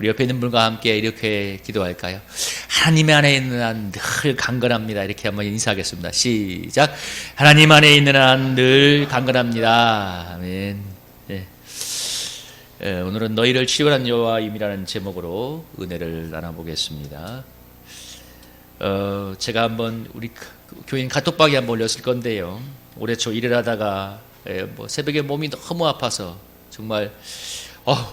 우리 옆에 있는 분과 함께 이렇게 기도할까요? 하나님 안에 있는 한 늘 강건합니다. 이렇게 한번 인사하겠습니다. 시작. 하나님 안에 있는 한 늘 강건합니다. 아멘. 네. 오늘은 너희를 치유한 여호와임이라는 제목으로 은혜를 나눠보겠습니다. 제가 한번 우리 교인 카톡방에 한번 올렸을 건데요. 올해 초 일을 하다가 새벽에 몸이 너무 아파서 정말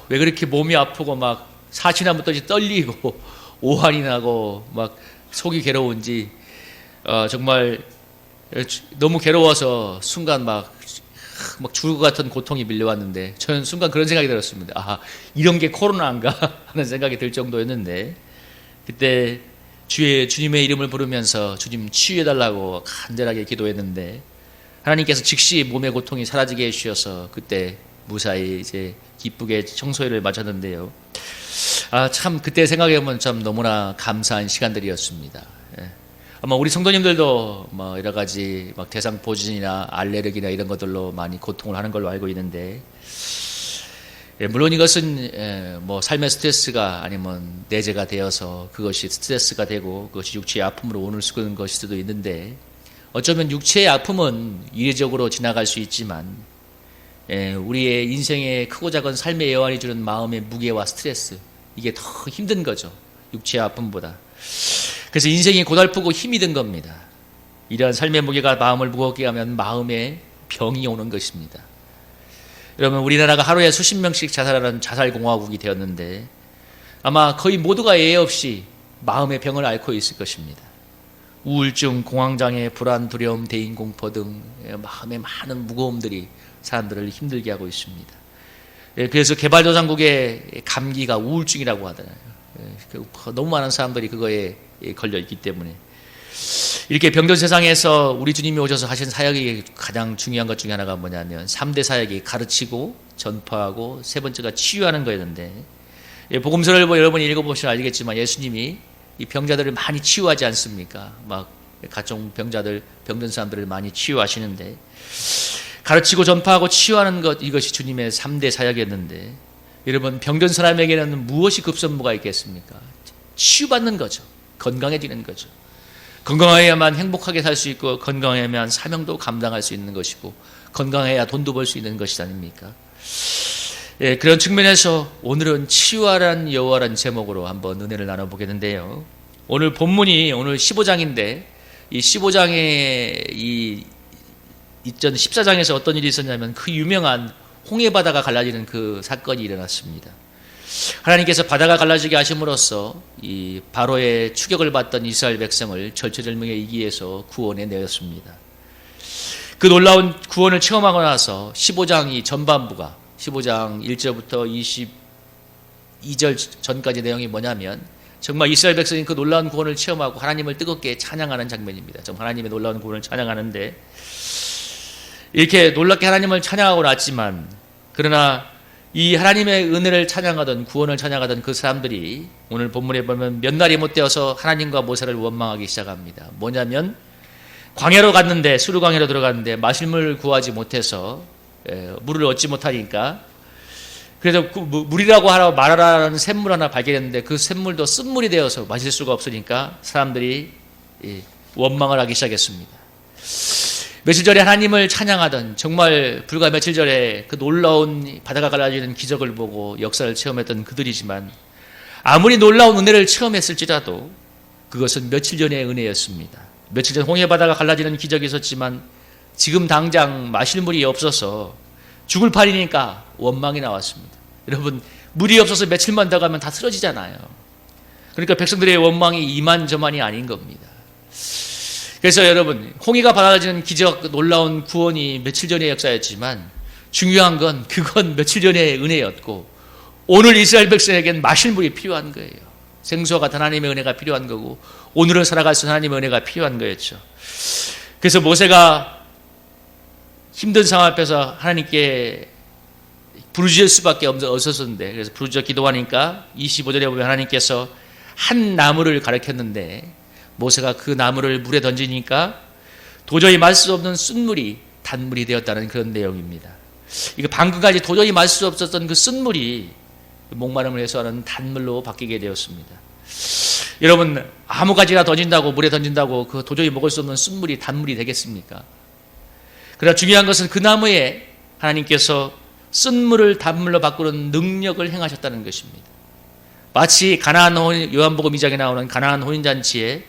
왜 그렇게 몸이 아프고 막 사시나무도 떨리고 오한이 나고 막 속이 괴로운지 정말 너무 괴로워서 순간 막 죽을 것 같은 고통이 밀려왔는데 저는 순간 그런 생각이 들었습니다. 이런 게 코로나인가 하는 생각이 들 정도였는데 그때 주님의 이름을 부르면서 주님 치유해달라고 간절하게 기도했는데 하나님께서 즉시 몸의 고통이 사라지게 해주셔서 그때 무사히 이제 기쁘게 청소일을 마쳤는데요. 참 그때 생각해보면 참 너무나 감사한 시간들이었습니다. 아마 우리 성도님들도 여러 가지 대상포진이나 알레르기나 이런 것들로 많이 고통을 하는 걸로 알고 있는데, 물론 이것은 삶의 스트레스가 아니면 내재가 되어서 그것이 스트레스가 되고 그것이 육체의 아픔으로 오는 것일 수도 있는데, 어쩌면 육체의 아픔은 이례적으로 지나갈 수 있지만 우리의 인생의 크고 작은 삶의 여한이 주는 마음의 무게와 스트레스, 이게 더 힘든 거죠. 육체의 아픔보다. 그래서 인생이 고달프고 힘이 든 겁니다. 이러한 삶의 무게가 마음을 무겁게 하면 마음에 병이 오는 것입니다. 여러분, 우리나라가 하루에 수십 명씩 자살하는 자살공화국이 되었는데 아마 거의 모두가 예외 없이 마음의 병을 앓고 있을 것입니다. 우울증, 공황장애, 불안, 두려움, 대인공포 등 마음의 많은 무거움들이 사람들을 힘들게 하고 있습니다. 그래서 개발도상국의 감기가 우울증이라고 하잖아요. 너무 많은 사람들이 그거에 걸려 있기 때문에 이렇게 병든 세상에서 우리 주님이 오셔서 하신 사역이 가장 중요한 것 중에 하나가 뭐냐면 3대 사역이 가르치고 전파하고 세 번째가 치유하는 거였는데, 복음서를 여러분이 읽어보시면 알겠지만 예수님이 이 병자들을 많이 치유하지 않습니까? 각종 병자들, 병든 사람들을 많이 치유하시는데, 가르치고 전파하고 치유하는 것, 이것이 주님의 3대 사역이었는데, 여러분, 병든 사람에게는 무엇이 급선무가 있겠습니까? 치유받는 거죠. 건강해지는 거죠. 건강해야만 행복하게 살 수 있고, 건강해야만 사명도 감당할 수 있는 것이고, 건강해야 돈도 벌 수 있는 것이 아닙니까? 그런 측면에서 오늘은 치유하란 여호와라는 제목으로 한번 은혜를 나눠보겠는데요. 오늘 본문이 오늘 15장인데 이 15장의 이전 14장에서 어떤 일이 있었냐면 그 유명한 홍해바다가 갈라지는 그 사건이 일어났습니다. 하나님께서 바다가 갈라지게 하심으로써 이 바로의 추격을 받던 이스라엘 백성을 절체절명의 위기에서 구원해 내었습니다. 그 놀라운 구원을 체험하고 나서 15장 이 전반부가 15장 1절부터 22절 전까지 내용이 뭐냐면 정말 이스라엘 백성이 그 놀라운 구원을 체험하고 하나님을 뜨겁게 찬양하는 장면입니다. 정말 하나님의 놀라운 구원을 찬양하는데, 이렇게 놀랍게 하나님을 찬양하고 났지만 그러나 이 하나님의 은혜를 찬양하던, 구원을 찬양하던 그 사람들이 오늘 본문에 보면 몇 날이 못 되어서 하나님과 모세를 원망하기 시작합니다. 뭐냐면 광야로 갔는데, 수르 광야로 들어갔는데 마실 물을 구하지 못해서 물을 얻지 못하니까, 그래서 물이라고 말하라는 샘물 하나 발견했는데 그 샘물도 쓴물이 되어서 마실 수가 없으니까 사람들이 원망을 하기 시작했습니다. 며칠 전에 하나님을 찬양하던, 정말 불과 며칠 전에 그 놀라운 바다가 갈라지는 기적을 보고 역사를 체험했던 그들이지만 아무리 놀라운 은혜를 체험했을지라도 그것은 며칠 전의 은혜였습니다. 며칠 전 홍해바다가 갈라지는 기적이 있었지만 지금 당장 마실 물이 없어서 죽을 판이니까 원망이 나왔습니다. 여러분, 물이 없어서 며칠만 더 가면 다 쓰러지잖아요. 그러니까 백성들의 원망이 이만저만이 아닌 겁니다. 그래서 여러분, 홍해가 갈라지는 기적, 놀라운 구원이 며칠 전의 역사였지만 중요한 건 그건 며칠 전의 은혜였고 오늘 이스라엘 백성에겐 마실 물이 필요한 거예요. 생수와 같은 하나님의 은혜가 필요한 거고 오늘을 살아갈 수 있는 하나님의 은혜가 필요한 거였죠. 그래서 모세가 힘든 상황 앞에서 하나님께 부르짖을 수밖에 없었는데, 그래서 부르짖어 기도하니까 25절에 보면 하나님께서 한 나무를 가리켰는데 모세가 그 나무를 물에 던지니까 도저히 마실 수 없는 쓴물이 단물이 되었다는 그런 내용입니다. 이거 방금까지 도저히 마실 수 없었던 그 쓴물이 목마름을 해소하는 단물로 바뀌게 되었습니다. 여러분, 아무 가지나 던진다고, 물에 던진다고 그 도저히 먹을 수 없는 쓴물이 단물이 되겠습니까? 그러나 중요한 것은 그 나무에 하나님께서 쓴물을 단물로 바꾸는 능력을 행하셨다는 것입니다. 마치 요한복음 2장에 나오는 가나안 혼인잔치에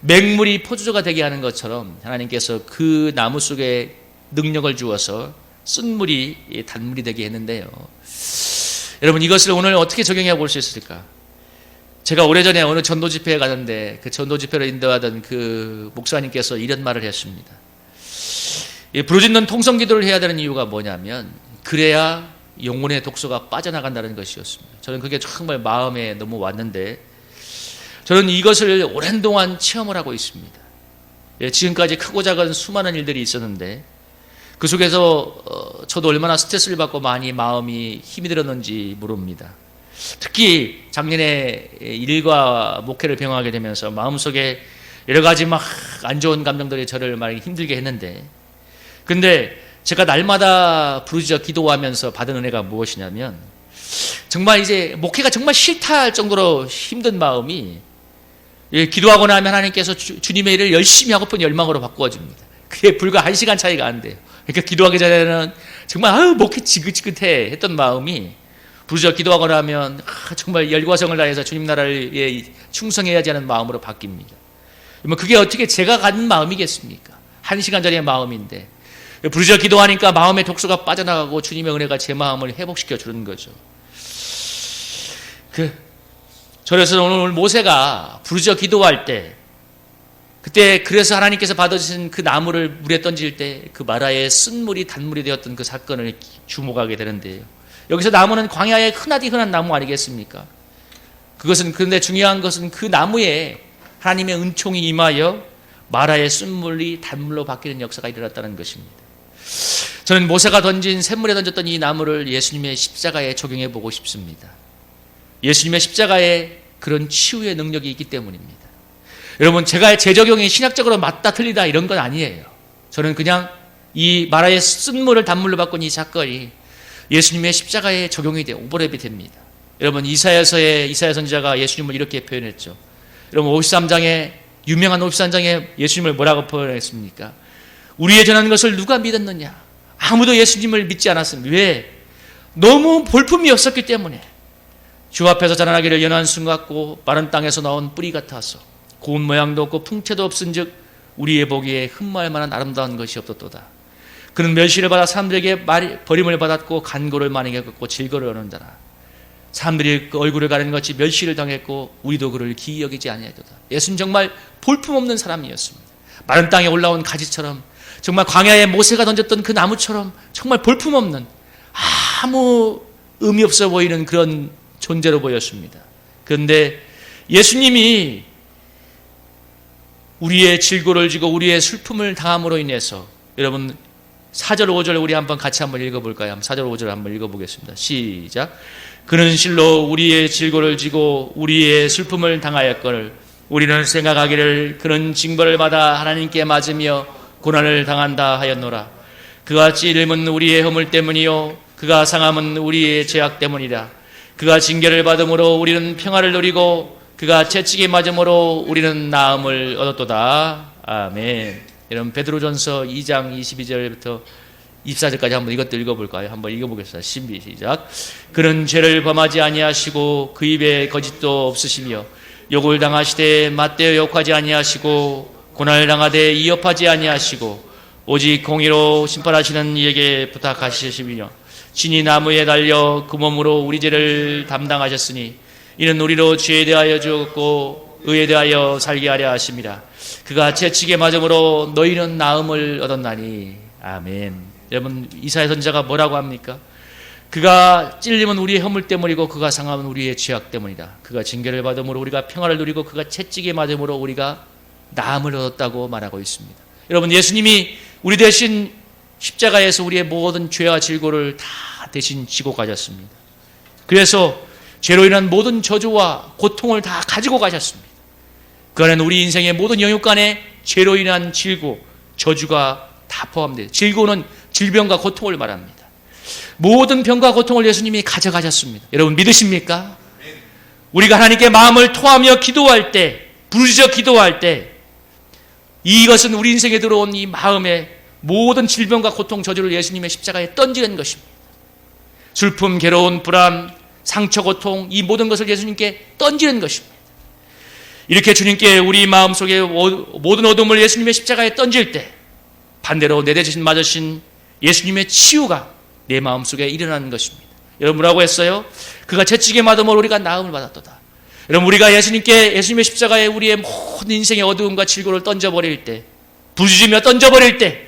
맹물이 포도주가 되게 하는 것처럼 하나님께서 그 나무 속에 능력을 주어서 쓴물이 단물이 되게 했는데요. 여러분, 이것을 오늘 어떻게 적용해 볼 수 있을까? 제가 오래전에 어느 전도 집회에 가는데 그 전도 집회를 인도하던 그 목사님께서 이런 말을 했습니다. 부르짖는 통성 기도를 해야 되는 이유가 뭐냐면 그래야 영혼의 독소가 빠져나간다는 것이었습니다. 저는 그게 정말 마음에 너무 왔는데 저는 이것을 오랜 동안 체험을 하고 있습니다. 지금까지 크고 작은 수많은 일들이 있었는데 그 속에서 저도 얼마나 스트레스를 받고 많이 마음이 힘이 들었는지 모릅니다. 특히 작년에 일과 목회를 병행하게 되면서 마음속에 여러 가지 막 안 좋은 감정들이 저를 많이 힘들게 했는데, 근데 제가 날마다 부르짖어 기도하면서 받은 은혜가 무엇이냐면 정말 이제 목회가 정말 싫다 할 정도로 힘든 마음이 기도하고 나면 하나님께서 주님의 일을 열심히 하고픈 열망으로 바꾸어집니다. 그게 불과 1시간 차이가 안 돼요. 그러니까 기도하기 전에는 정말 목회 지긋지긋해 했던 마음이 부르짖어 기도하고 나면 정말 열과 성을 다해서 주님 나라를 충성해야지 하는 마음으로 바뀝니다. 그게 어떻게 제가 가진 마음이겠습니까? 1시간 전의 마음인데 부르짖어 기도하니까 마음의 독소가 빠져나가고 주님의 은혜가 제 마음을 회복시켜 주는 거죠. 그래서 오늘 모세가 부르짖어 기도할 때 그때 그래서 하나님께서 받으신 그 나무를 물에 던질 때 그 마라의 쓴물이 단물이 되었던 그 사건을 주목하게 되는데요. 여기서 나무는 광야의 흔하디 흔한 나무 아니겠습니까? 그런데 중요한 것은 그 나무에 하나님의 은총이 임하여 마라의 쓴물이 단물로 바뀌는 역사가 일어났다는 것입니다. 저는 모세가 던진 샘물에 던졌던 이 나무를 예수님의 십자가에 적용해 보고 싶습니다. 예수님의 십자가에 그런 치유의 능력이 있기 때문입니다. 여러분, 제가 제 적용이 신학적으로 맞다 틀리다 이런 건 아니에요. 저는 그냥 이 마라의 쓴물을 단물로 바꾼 이 사건이 예수님의 십자가에 적용이 돼요. 오버랩이 됩니다. 여러분, 이사야 선지자가 예수님을 이렇게 표현했죠. 여러분, 53장에 유명한 53장에 예수님을 뭐라고 표현했습니까? 우리의 전하는 것을 누가 믿었느냐? 아무도 예수님을 믿지 않았습니다. 왜? 너무 볼품이 없었기 때문에. 주 앞에서 자라나기를 연한 순 같고 마른 땅에서 나온 뿌리 같아서 고운 모양도 없고 풍채도 없은즉 우리의 보기에 흠모할 만한 아름다운 것이 없었도다. 그는 멸시를 받아 사람들에게 버림을 받았고 간고를 많이 겪었고 질거를 얻는다라. 사람들이 그 얼굴을 가리는 것이 멸시를 당했고 우리도 그를 기이 여기지 아니하도다. 예수는 정말 볼품없는 사람이었습니다. 마른 땅에 올라온 가지처럼 정말 광야에 모세가 던졌던 그 나무처럼 정말 볼품없는 아무 의미 없어 보이는 그런 존재로 보였습니다. 그런데 예수님이 우리의 질고를 지고 우리의 슬픔을 당함으로 인해서 여러분 4절 5절 우리 같이 한번 읽어볼까요? 4절 5절 한번 읽어보겠습니다. 시작. 그는 실로 우리의 질고를 지고 우리의 슬픔을 당하였거늘 우리는 생각하기를 그는 징벌을 받아 하나님께 맞으며 고난을 당한다 하였노라. 그가 찔림은 우리의 허물 때문이요 그가 상함은 우리의 죄악 때문이라. 그가 징계를 받음으로 우리는 평화를 누리고 그가 채찍에 맞음으로 우리는 나음을 얻었도다. 아멘. 여러분, 베드로전서 2장 22절부터 24절까지 한번 이것도 읽어볼까요? 한번 읽어보겠습니다. 시작. 그는 죄를 범하지 아니하시고 그 입에 거짓도 없으시며 욕을 당하시되 맞대어 욕하지 아니하시고 고난을 당하되 이업하지 아니하시고 오직 공의로 심판하시는 이에게 부탁하시시며 친히 나무에 달려 그 몸으로 우리 죄를 담당하셨으니 이는 우리로 죄에 대하여 죽었고 의에 대하여 살게 하려 하심이라. 그가 채찍에 맞음으로 너희는 나음을 얻었나니. 아멘. 여러분, 이사야 선지자가 뭐라고 합니까? 그가 찔림은 우리의 허물 때문이고 그가 상함은 우리의 죄악 때문이다. 그가 징계를 받음으로 우리가 평화를 누리고 그가 채찍에 맞음으로 우리가 나음을 얻었다고 말하고 있습니다. 여러분, 예수님이 우리 대신 십자가에서 우리의 모든 죄와 질고를 다 대신 지고 가셨습니다. 그래서 죄로 인한 모든 저주와 고통을 다 가지고 가셨습니다. 그 안에는 우리 인생의 모든 영육간에 죄로 인한 질고, 저주가 다 포함돼요. 질고는 질병과 고통을 말합니다. 모든 병과 고통을 예수님이 가져가셨습니다. 여러분 믿으십니까? 우리가 하나님께 마음을 토하며 기도할 때, 부르짖어 기도할 때, 이것은 우리 인생에 들어온 이 마음의 모든 질병과 고통, 저주를 예수님의 십자가에 던지는 것입니다. 슬픔, 괴로움, 불안, 상처, 고통, 이 모든 것을 예수님께 던지는 것입니다. 이렇게 주님께 우리 마음속에 모든 어둠을 예수님의 십자가에 던질 때 반대로 내 대신 맞으신 예수님의 치유가 내 마음속에 일어나는 것입니다. 여러분 뭐라고 했어요? 그가 채찍에 맞음으로 우리가 나음을 받았도다. 여러분 우리가 예수님의 십자가에 우리의 모든 인생의 어두움과 질고를 던져버릴 때, 부르짖으며 던져버릴 때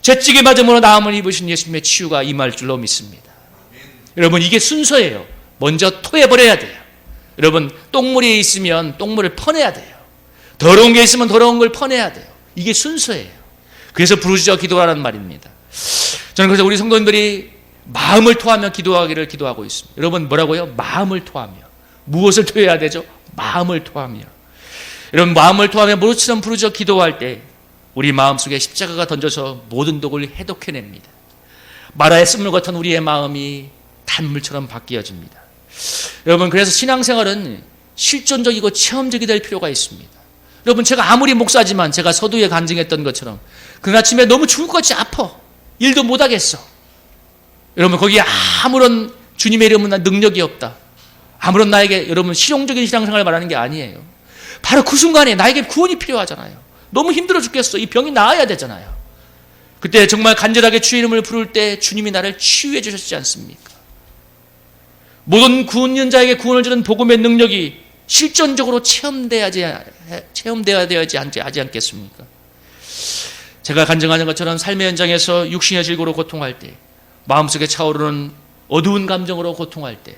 채찍에 맞음으로 나음을 입으신 예수님의 치유가 임할 줄로 믿습니다. 여러분 이게 순서예요. 먼저 토해버려야 돼요. 여러분 똥물이 있으면 똥물을 퍼내야 돼요. 더러운 게 있으면 더러운 걸 퍼내야 돼요. 이게 순서예요. 그래서 부르짖어 기도하라는 말입니다. 저는 그래서 우리 성도님들이 마음을 토하며 기도하기를 기도하고 있습니다. 여러분 뭐라고요? 마음을 토하며. 무엇을 토해야 되죠? 마음을 토하며. 여러분 마음을 토하며 무릇처럼 부르짖어 기도할 때 우리 마음속에 십자가가 던져서 모든 독을 해독해냅니다. 마라의 쓴물 같은 우리의 마음이 단물처럼 바뀌어집니다. 여러분 그래서 신앙생활은 실존적이고 체험적이 될 필요가 있습니다. 여러분 제가 아무리 목사지만 제가 서두에 간증했던 것처럼 그 아침에 너무 죽을 것 같이 아파. 일도 못하겠어. 여러분 거기에 아무런 주님의 이름은 능력이 없다. 아무런 나에게 여러분 실용적인 신앙생활을 말하는 게 아니에요. 바로 그 순간에 나에게 구원이 필요하잖아요. 너무 힘들어 죽겠어. 이 병이 나아야 되잖아요. 그때 정말 간절하게 주의 이름을 부를 때 주님이 나를 치유해 주셨지 않습니까? 모든 구원인 자에게 구원을 주는 복음의 능력이 실존적으로 체험되어야 되지 않겠습니까? 제가 간증하는 것처럼 삶의 현장에서 육신의 질고로 고통할 때, 마음속에 차오르는 어두운 감정으로 고통할 때,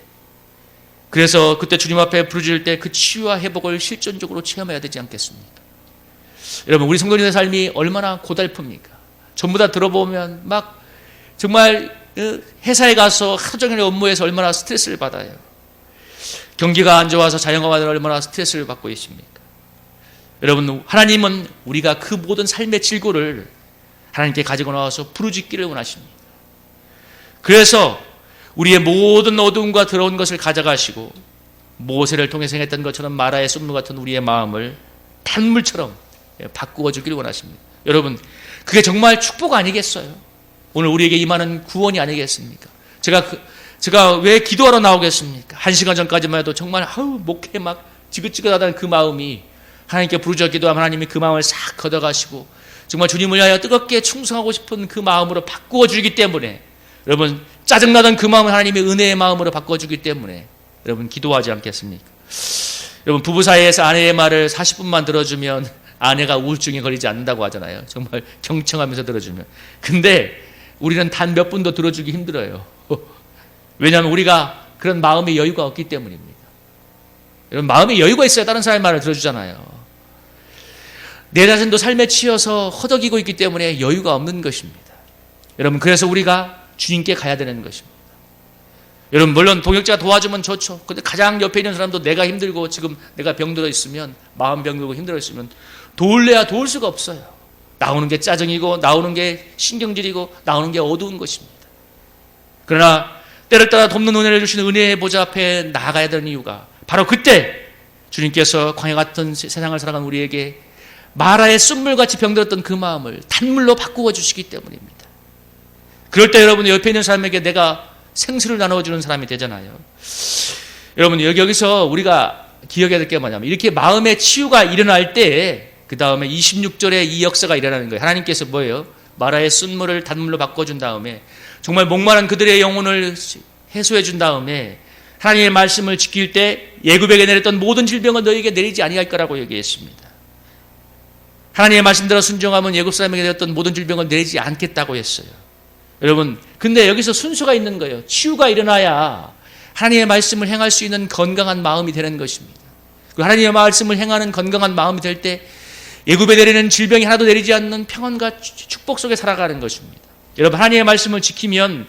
그래서 그때 주님 앞에 부르짖을 때 그 치유와 회복을 실존적으로 체험해야 되지 않겠습니까? 여러분 우리 성도님의 삶이 얼마나 고달픕니까? 전부 다 들어보면 막 정말 회사에 가서 하루 종일 업무에서 얼마나 스트레스를 받아요. 경기가 안 좋아서 자영업 하느라 얼마나 스트레스를 받고 있습니까? 여러분 하나님은 우리가 그 모든 삶의 질고를 하나님께 가지고 나와서 부르짖기를 원하십니다. 그래서 우리의 모든 어두움과 더러운 것을 가져가시고 모세를 통해서 행했던 것처럼 마라의 쏜물 같은 우리의 마음을 단물처럼 바꾸어 주기를 원하십니다. 여러분 그게 정말 축복 아니겠어요? 오늘 우리에게 임하는 구원이 아니겠습니까? 제가 왜 기도하러 나오겠습니까? 1시간 전까지만 해도 정말 목에 막 지긋지긋하다는 그 마음이 하나님께 부르짖어 기도하면 하나님이 그 마음을 싹 걷어가시고 정말 주님을 위하여 뜨겁게 충성하고 싶은 그 마음으로 바꾸어 주기 때문에, 여러분 짜증나던 그 마음을 하나님의 은혜의 마음으로 바꿔주기 때문에 여러분 기도하지 않겠습니까? 여러분 부부 사이에서 아내의 말을 40분만 들어주면 아내가 우울증에 걸리지 않는다고 하잖아요. 정말 경청하면서 들어주면. 근데 우리는 단 몇 분도 들어주기 힘들어요. 왜냐하면 우리가 그런 마음의 여유가 없기 때문입니다. 여러분 마음의 여유가 있어야 다른 사람의 말을 들어주잖아요. 내 자신도 삶에 치여서 허덕이고 있기 때문에 여유가 없는 것입니다. 여러분 그래서 우리가 주님께 가야 되는 것입니다. 여러분 물론 동역자가 도와주면 좋죠. 근데 가장 옆에 있는 사람도 내가 힘들고 지금 내가 병들어 있으면, 마음 병들고 힘들어 있으면 도울래야 도울 수가 없어요. 나오는 게 짜증이고 나오는 게 신경질이고 나오는 게 어두운 것입니다. 그러나 때를 따라 돕는 은혜를 주시는 은혜의 보좌 앞에 나아가야 되는 이유가 바로 그때 주님께서 광야 같은 세상을 살아간 우리에게 마라의 쏜물같이 병들었던 그 마음을 단물로 바꾸어 주시기 때문입니다. 그럴 때 여러분 옆에 있는 사람에게 내가 생수를 나눠주는 사람이 되잖아요. 여러분 여기서 우리가 기억해야 될 게 뭐냐면 이렇게 마음의 치유가 일어날 때 그 다음에 26절에 이 역사가 일어나는 거예요. 하나님께서 뭐예요? 마라의 쓴물을 단물로 바꿔준 다음에 정말 목마른 그들의 영혼을 해소해 준 다음에 하나님의 말씀을 지킬 때 애굽에게 내렸던 모든 질병은 너희에게 내리지 아니할 거라고 얘기했습니다. 하나님의 말씀대로 순종하면 애굽 사람에게 내렸던 모든 질병은 내리지 않겠다고 했어요. 여러분 근데 여기서 순서가 있는 거예요. 치유가 일어나야 하나님의 말씀을 행할 수 있는 건강한 마음이 되는 것입니다. 그 하나님의 말씀을 행하는 건강한 마음이 될 때 애굽에 내리는 질병이 하나도 내리지 않는 평안과 축복 속에 살아가는 것입니다. 여러분 하나님의 말씀을 지키면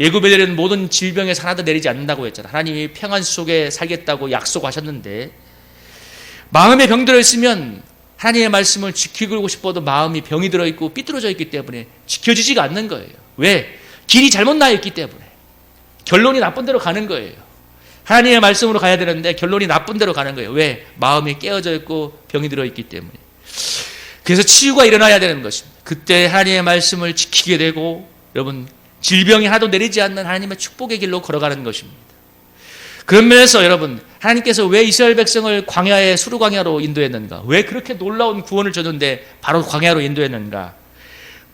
애굽에 내리는 모든 질병에서 하나도 내리지 않는다고 했잖아요. 하나님이 평안 속에 살겠다고 약속하셨는데 마음에 병 들어있으면 하나님의 말씀을 지키고 싶어도 마음이 병이 들어있고 삐뚤어져 있기 때문에 지켜지지가 않는 거예요. 왜? 길이 잘못 나 있기 때문에. 결론이 나쁜 대로 가는 거예요. 하나님의 말씀으로 가야 되는데 결론이 나쁜 대로 가는 거예요. 왜? 마음이 깨어져 있고 병이 들어있기 때문에. 그래서 치유가 일어나야 되는 것입니다. 그때 하나님의 말씀을 지키게 되고 여러분 질병이 하나도 내리지 않는 하나님의 축복의 길로 걸어가는 것입니다. 그런 면에서 여러분 하나님께서 왜 이스라엘 백성을 광야에 수르 광야로 인도했는가? 왜 그렇게 놀라운 구원을 줬는데 바로 광야로 인도했는가?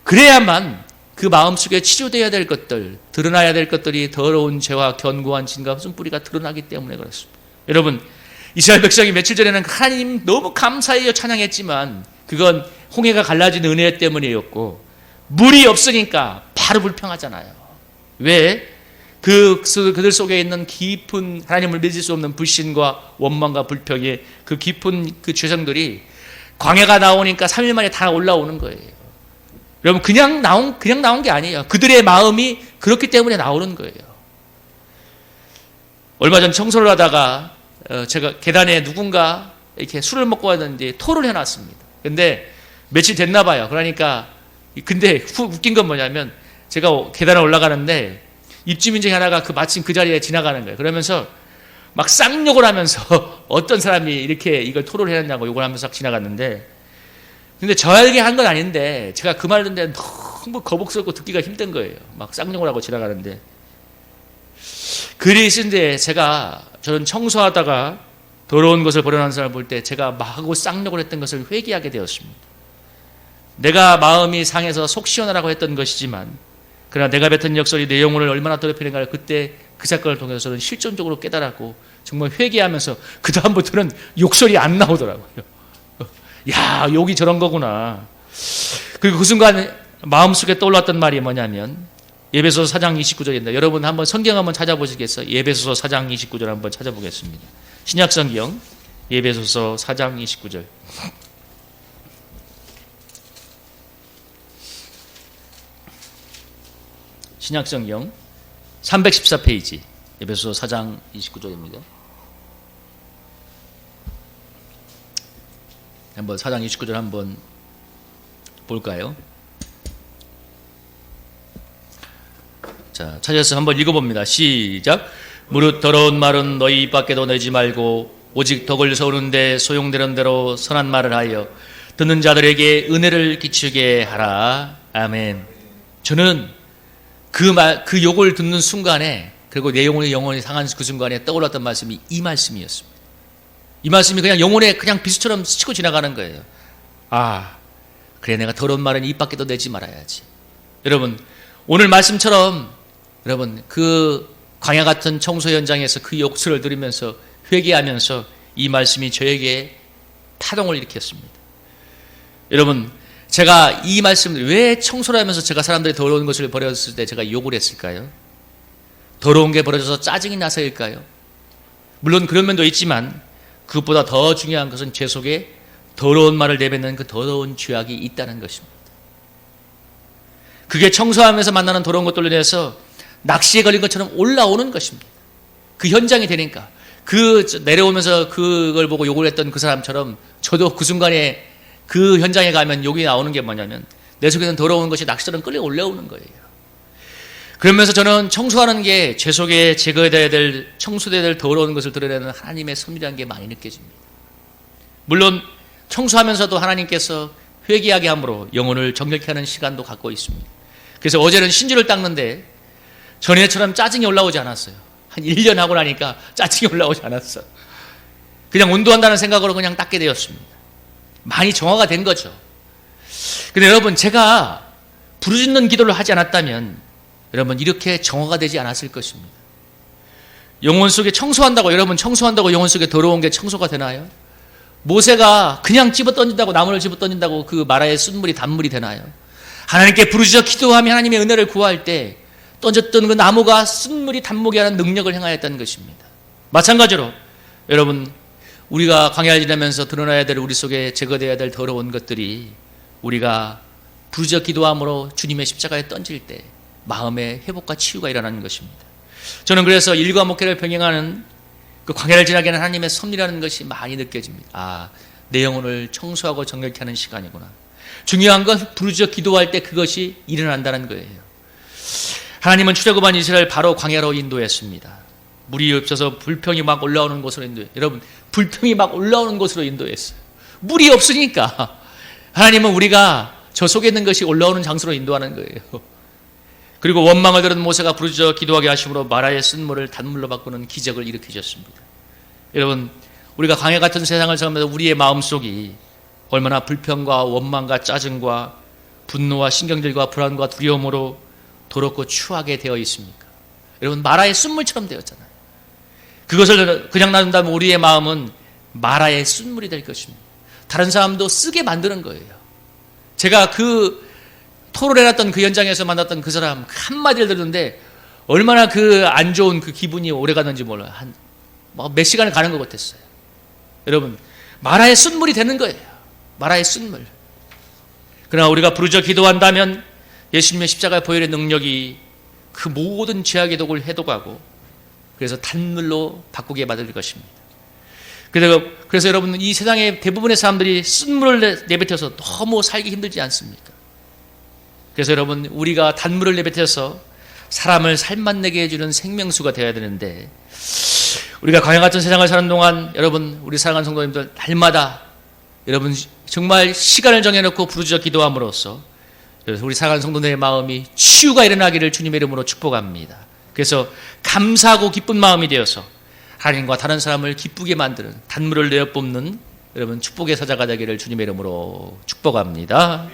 그래야만 그 마음속에 치료되어야 될 것들, 드러나야 될 것들이 더러운 죄와 견고한 진과 숨뿌리가 드러나기 때문에 그렇습니다. 여러분 이스라엘 백성이 며칠 전에는 하나님 너무 감사해요 찬양했지만 그건 홍해가 갈라진 은혜 때문이었고 물이 없으니까 바로 불평하잖아요. 왜? 그들 속에 있는 깊은 하나님을 믿을 수 없는 불신과 원망과 불평의 그 깊은 그 죄성들이 광야가 나오니까 3일 만에 다 올라오는 거예요. 여러분 그냥 나온 게 아니에요. 그들의 마음이 그렇기 때문에 나오는 거예요. 얼마 전 청소를 하다가 제가 계단에 누군가 이렇게 술을 먹고 왔는데 토를 해놨습니다. 근데 며칠 됐나 봐요. 그러니까 근데 웃긴 건 뭐냐면 제가 계단에 올라가는데 입주민 중에 하나가 마침 그 자리에 지나가는 거예요. 그러면서 막 쌍욕을 하면서 어떤 사람이 이렇게 이걸 토를 해놨냐고 욕을 하면서 싹 지나갔는데 근데 저에게 한 건 아닌데 제가 그 말을 듣는데 너무 거북스럽고 듣기가 힘든 거예요. 막 쌍욕을 하고 지나가는데 글이 있는데 저는 청소하다가 더러운 것을 버려놓은 사람을 볼 때 제가 마구 쌍욕을 했던 것을 회개하게 되었습니다. 내가 마음이 상해서 속 시원하라고 했던 것이지만 그러나 내가 뱉은 역설이 내 영혼을 얼마나 더럽히는가를 그때 그 사건을 통해서 저는 실존적으로 깨달았고 정말 회개하면서 그 다음부터는 욕설이 안 나오더라고요. 야, 욕이 저런 거구나. 그리고 그 순간 마음속에 떠올랐던 말이 뭐냐면 에베소서 4장 29절입니다. 여러분 한번 성경 한번 찾아보시겠어요? 에베소서 4장 29절 한번 찾아보겠습니다. 신약성경 에베소서 4장 29절. 신약성경 314페이지 에베소서 4장 29절입니다. 한번 4장 29절 한번 볼까요? 자, 찾아서 한번 읽어봅니다. 시작. 무릇 더러운 말은 너희 입 밖에도 내지 말고 오직 덕을 세우는데 소용되는 대로 선한 말을 하여 듣는 자들에게 은혜를 끼치게 하라. 아멘. 저는 그 욕을 듣는 순간에 그리고 내 영혼이 상한 그 순간에 떠올랐던 말씀이 이 말씀이었습니다. 이 말씀이 그냥 영혼에 그냥 비수처럼 스치고 지나가는 거예요. 아, 그래 내가 더러운 말은 입 밖에도 내지 말아야지. 여러분 오늘 말씀처럼 여러분 그 광야 같은 청소 현장에서 그 욕설을 들으면서 회개하면서 이 말씀이 저에게 파동을 일으켰습니다. 여러분 제가 이 말씀을 왜 청소를 하면서 제가 사람들이 더러운 것을 버렸을 때 제가 욕을 했을까요? 더러운 게 버려져서 짜증이 나서일까요? 물론 그런 면도 있지만 그것보다 더 중요한 것은 제 속에 더러운 말을 내뱉는 그 더러운 죄악이 있다는 것입니다. 그게 청소하면서 만나는 더러운 것들로 인해서 낚시에 걸린 것처럼 올라오는 것입니다. 그 현장이 되니까 내려오면서 그걸 보고 욕을 했던 그 사람처럼 저도 그 순간에 그 현장에 가면 욕이 나오는 게 뭐냐면 내 속에는 더러운 것이 낚시처럼 끌려 올라오는 거예요. 그러면서 저는 청소하는 게 제 속에 제거해야 될 청소돼야 될 더러운 것을 드러내는 하나님의 섭리라는 게 많이 느껴집니다. 물론 청소하면서도 하나님께서 회개하게 함으로 영혼을 정결케 하는 시간도 갖고 있습니다. 그래서 어제는 신주를 닦는데 전에처럼 짜증이 올라오지 않았어요. 한 1년 하고 나니까 짜증이 올라오지 않았어. 그냥 운동한다는 생각으로 그냥 닦게 되었습니다. 많이 정화가 된 거죠. 근데 여러분 제가 부르짖는 기도를 하지 않았다면 여러분 이렇게 정화가 되지 않았을 것입니다. 영혼 속에 청소한다고 여러분 청소한다고 영혼 속에 더러운 게 청소가 되나요? 모세가 그냥 집어던진다고 나무를 집어던진다고 그 마라의 쓴물이 단물이 되나요? 하나님께 부르짖어 기도하며 하나님의 은혜를 구할 때 던졌던 그 나무가 쓴물이 단목이 하는 능력을 행하였다는 것입니다. 마찬가지로 여러분 우리가 광야를 지나면서 드러나야 될 우리 속에 제거되어야 될 더러운 것들이 우리가 부르짖어 기도함으로 주님의 십자가에 던질 때 마음의 회복과 치유가 일어나는 것입니다. 저는 그래서 일과 목회를 병행하는 그 광야를 지나게 하는 하나님의 섭리라는 것이 많이 느껴집니다. 아, 내 영혼을 청소하고 정결케 하는 시간이구나. 중요한 건 부르짖어 기도할 때 그것이 일어난다는 거예요. 하나님은 출애굽한 이스라엘 바로 광야로 인도했습니다. 물이 없어서 불평이 막 올라오는 곳으로 인도했어요. 여러분, 불평이 막 올라오는 곳으로 인도했어요. 물이 없으니까 하나님은 우리가 저 속에 있는 것이 올라오는 장소로 인도하는 거예요. 그리고 원망을 들은 모세가 부르짖어 기도하게 하심으로 마라의 쓴물을 단물로 바꾸는 기적을 일으키셨습니다. 여러분, 우리가 광야 같은 세상을 살면서 우리의 마음속이 얼마나 불평과 원망과 짜증과 분노와 신경질과 불안과 두려움으로 더럽고 추하게 되어 있습니까? 여러분, 마라의 쓴물처럼 되었잖아요. 그것을 그냥 놔둔다면 우리의 마음은 마라의 쓴물이 될 것입니다. 다른 사람도 쓰게 만드는 거예요. 제가 그 토론해놨던 그 현장에서 만났던 그 사람 한마디를 들었는데 얼마나 그 안 좋은 그 기분이 오래 갔는지 몰라요. 몇 시간을 가는 것 같았어요. 여러분, 마라의 쓴물이 되는 거예요. 마라의 쓴물. 그러나 우리가 부르짖어 기도한다면 예수님의 십자가의 보혈의 능력이 그 모든 죄악의 독을 해독하고 그래서 단물로 바꾸게 만들 것입니다. 그래서 여러분, 이 세상의 대부분의 사람들이 쓴물을 내뱉어서 너무 살기 힘들지 않습니까? 그래서 여러분, 우리가 단물을 내뱉어서 사람을 살맛내게 해주는 생명수가 되어야 되는데, 우리가 광야 같은 세상을 사는 동안 여러분, 우리 사랑하는 성도님들 날마다 여러분 정말 시간을 정해놓고 부르짖어 기도함으로써 그래서 우리 사랑하는 성도들의 마음이 치유가 일어나기를 주님의 이름으로 축복합니다. 그래서 감사하고 기쁜 마음이 되어서 하나님과 다른 사람을 기쁘게 만드는 단물을 내어 뽑는 여러분 축복의 사자가 되기를 주님의 이름으로 축복합니다.